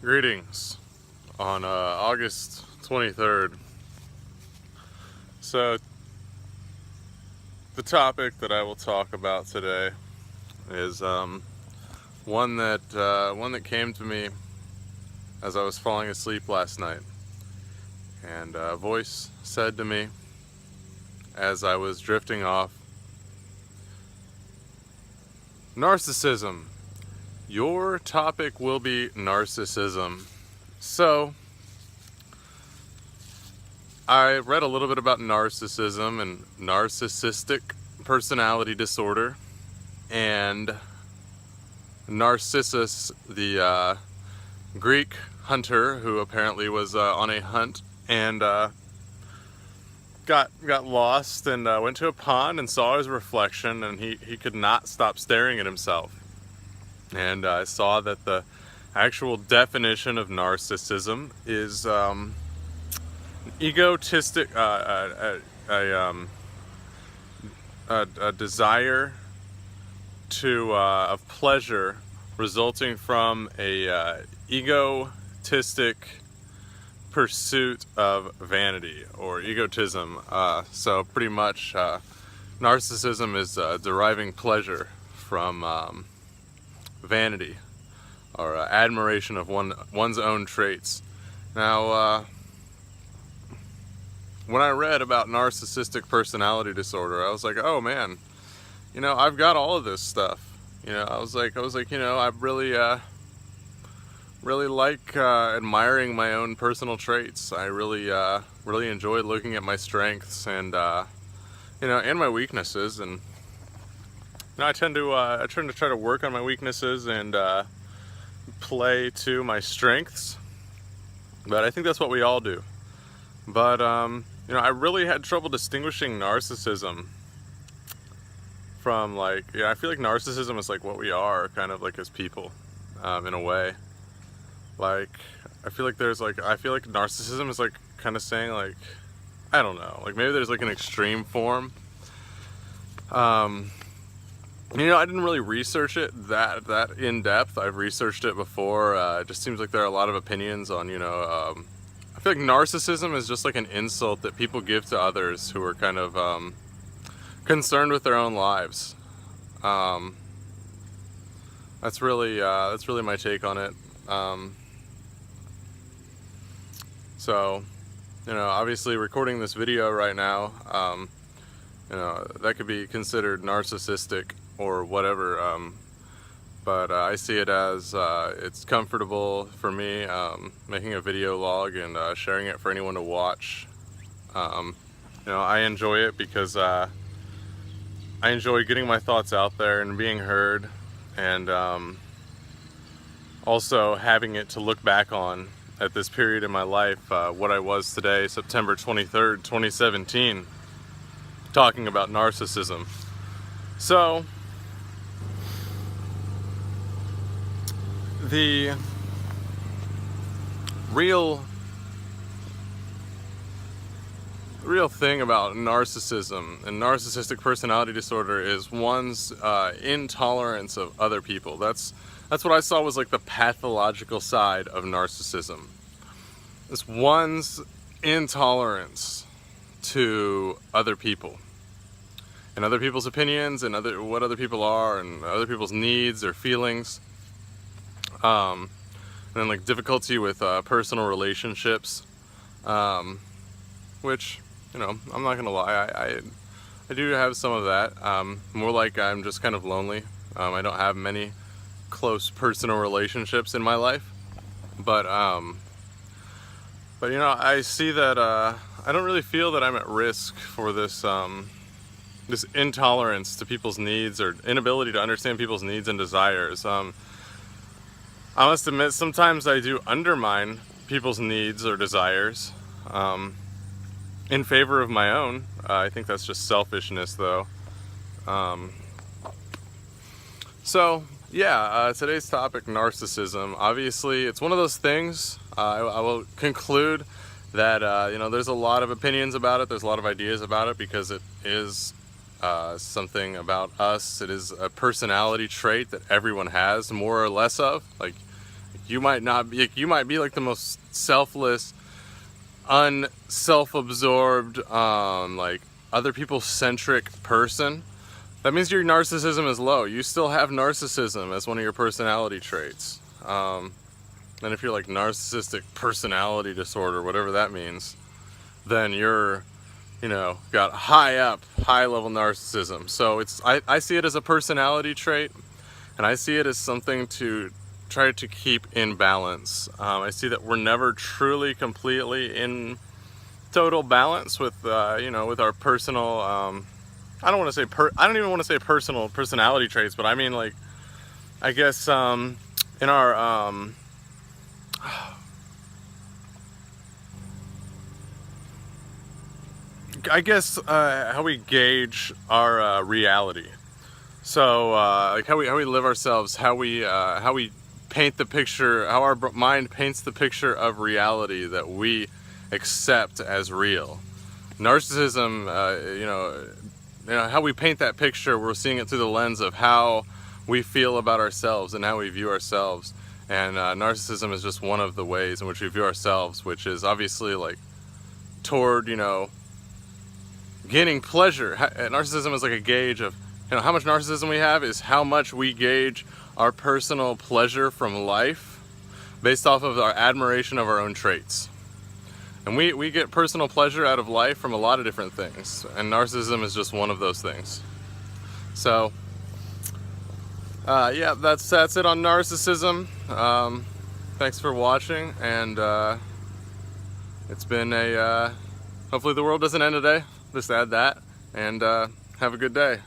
Greetings on August 23rd. So, the topic that I will talk about today is one that came to me as I was falling asleep last night, and a voice said to me as I was drifting off, "Narcissism. Your topic will be narcissism." So, I read a little bit about narcissism and narcissistic personality disorder, and Narcissus, the Greek hunter who apparently was on a hunt and got lost and went to a pond and saw his reflection, and he could not stop staring at himself. And I saw that the actual definition of narcissism is egotistic, a desire of pleasure resulting from a egotistic pursuit of vanity or egotism. So pretty much, narcissism is deriving pleasure from vanity or admiration of one's own traits. Now, when I read about narcissistic personality disorder, I was like, oh man, I've got all of this stuff. I was like, I really like admiring my own personal traits. I really enjoy looking at my strengths and and my weaknesses, and I tend to try to work on my weaknesses and play to my strengths. But I think that's what we all do. But I really had trouble distinguishing narcissism from I feel like narcissism is like what we are, kind of like as people, in a way. I feel like narcissism is like kind of saying I don't know, maybe there's like an extreme form. I didn't really research it that in depth. I've researched it before. It just seems like there are a lot of opinions on, I feel like narcissism is just like an insult that people give to others who are kind of concerned with their own lives. That's really my take on it. So, obviously recording this video right now, that could be considered narcissistic or whatever. But I see it as it's comfortable for me making a video log and sharing it for anyone to watch. I enjoy it because I enjoy getting my thoughts out there and being heard, and also having it to look back on at this period in my life, what I was today, September 23rd, 2017, talking about narcissism. So, the real thing about narcissism and narcissistic personality disorder is one's intolerance of other people. That's what I saw was like the pathological side of narcissism. It's one's intolerance to other people and other people's opinions and what other people are and other people's needs or feelings. And then difficulty with personal relationships, which, I'm not gonna lie, I do have some of that. More like I'm just kind of lonely. I don't have many close personal relationships in my life, but I see that I don't really feel that I'm at risk for this this intolerance to people's needs or inability to understand people's needs and desires. I must admit, sometimes I do undermine people's needs or desires in favor of my own. I think that's just selfishness, though. So, yeah, today's topic, narcissism. Obviously, it's one of those things. I will conclude that, there's a lot of opinions about it. There's a lot of ideas about it because it is something about us. It is a personality trait that everyone has more or less of. you might not be, you might be like the most selfless, unself-absorbed, like other people centric person. That means your narcissism is low. You still have narcissism as one of your personality traits. And if you're like narcissistic personality disorder, whatever that means, then you're, you know, got high level narcissism. So I see it as a personality trait, and I see it as something to try to keep in balance. I see that we're never truly, completely in total balance with, you know, with our personal, I don't even want to say personal personality traits, but I mean, like, I guess, in our, I guess how we gauge our reality. So like how we live ourselves, how we paint the picture, how our mind paints the picture of reality that we accept as real. Narcissism, you know how we paint that picture, we're seeing it through the lens of how we feel about ourselves and how we view ourselves. And narcissism is just one of the ways in which we view ourselves, which is obviously like toward, you know, gaining pleasure. Narcissism is like a gauge of, you know, how much narcissism we have is how much we gauge our personal pleasure from life based off of our admiration of our own traits. And we get personal pleasure out of life from a lot of different things, and narcissism is just one of those things. So yeah, that's it on narcissism. Thanks for watching, and it's been a hopefully the world doesn't end today. Just add that, and have a good day.